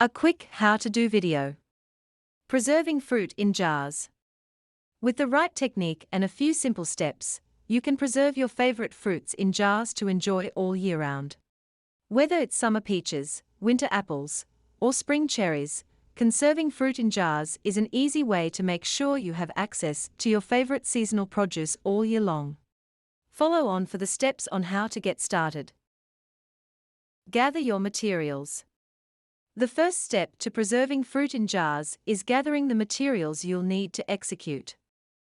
A quick how-to-do video. Preserving fruit in jars. With the right technique and a few simple steps, you can preserve your favorite fruits in jars to enjoy all year round. Whether it's summer peaches, winter apples, or spring cherries, conserving fruit in jars is an easy way to make sure you have access to your favorite seasonal produce all year long. Follow on for the steps on how to get started. Gather your materials. The first step to preserving fruit in jars is gathering the materials you'll need to execute.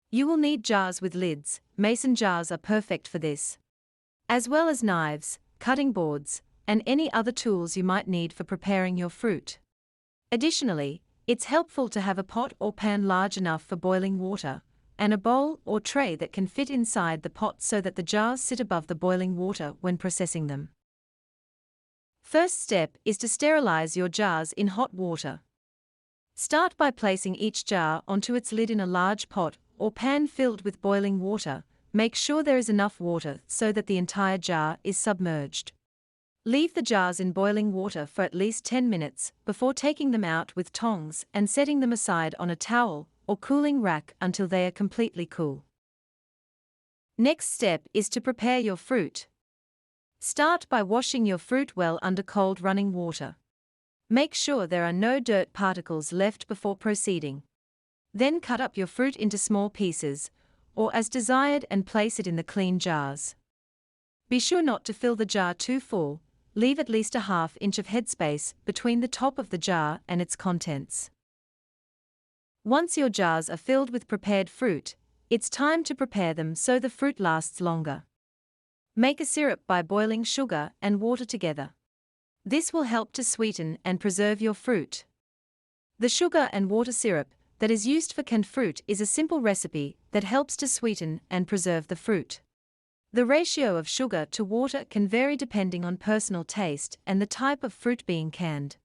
You will need jars with lids. Mason jars are perfect for this, as well as knives, cutting boards, and any other tools you might need for preparing your fruit. Additionally, it's helpful to have a pot or pan large enough for boiling water, and a bowl or tray that can fit inside the pot so that the jars sit above the boiling water when processing them. First step is to sterilize your jars in hot water. Start by placing each jar onto its lid in a large pot or pan filled with boiling water. Make sure there is enough water so that the entire jar is submerged. Leave the jars in boiling water for at least 10 minutes before taking them out with tongs and setting them aside on a towel or cooling rack until they are completely cool. Next step is to prepare your fruit. Start by washing your fruit well under cold running water. Make sure there are no dirt particles left before proceeding. Then cut up your fruit into small pieces, or as desired, and place it in the clean jars. Be sure not to fill the jar too full. Leave at least a ½ inch of headspace between the top of the jar and its contents. Once your jars are filled with prepared fruit, it's time to prepare them so the fruit lasts longer. Make a syrup by boiling sugar and water together. This will help to sweeten and preserve your fruit. The sugar and water syrup that is used for canned fruit is a simple recipe that helps to sweeten and preserve the fruit. The ratio of sugar to water can vary depending on personal taste and the type of fruit being canned.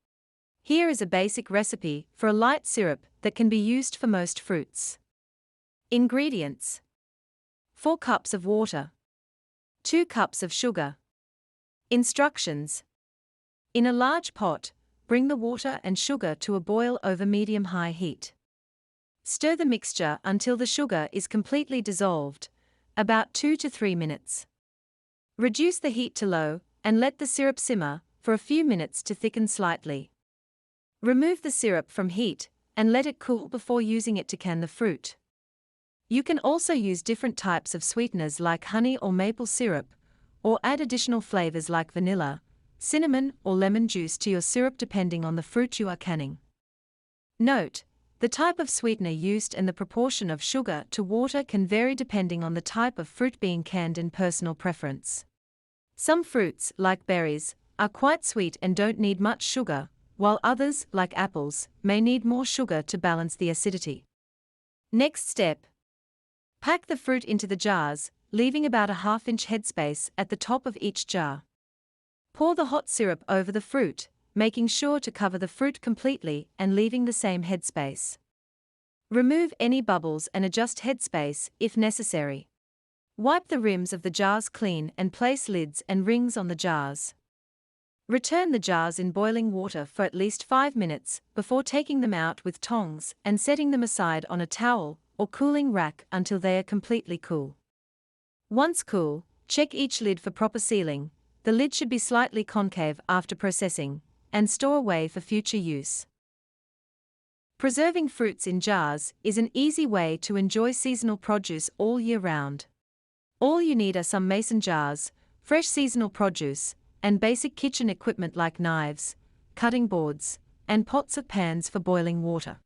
Here is a basic recipe for a light syrup that can be used for most fruits. Ingredients: 4 cups of water, 2 cups of sugar. Instructions: in a large pot, bring the water and sugar to a boil over medium-high heat. Stir the mixture until the sugar is completely dissolved, about 2 to 3 minutes. Reduce the heat to low and let the syrup simmer for a few minutes to thicken slightly. Remove the syrup from heat and let it cool before using it to can the fruit. You can also use different types of sweeteners like honey or maple syrup, or add additional flavors like vanilla, cinnamon, or lemon juice to your syrup depending on the fruit you are canning. Note: the type of sweetener used and the proportion of sugar to water can vary depending on the type of fruit being canned and personal preference. Some fruits, like berries, are quite sweet and don't need much sugar, while others, like apples, may need more sugar to balance the acidity. Next step: pack the fruit into the jars, leaving about a ½ inch headspace at the top of each jar. Pour the hot syrup over the fruit, making sure to cover the fruit completely and leaving the same headspace. Remove any bubbles and adjust headspace if necessary. Wipe the rims of the jars clean and place lids and rings on the jars. Return the jars in boiling water for at least 5 minutes before taking them out with tongs and setting them aside on a towel or cooling rack until they are completely cool. Once cool, check each lid for proper sealing. The lid should be slightly concave after processing, and store away for future use. Preserving fruits in jars is an easy way to enjoy seasonal produce all year round. All you need are some mason jars, fresh seasonal produce, and basic kitchen equipment like knives, cutting boards, and pots or pans for boiling water.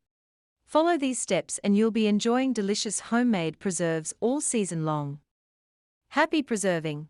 Follow these steps and you'll be enjoying delicious homemade preserves all season long. Happy preserving!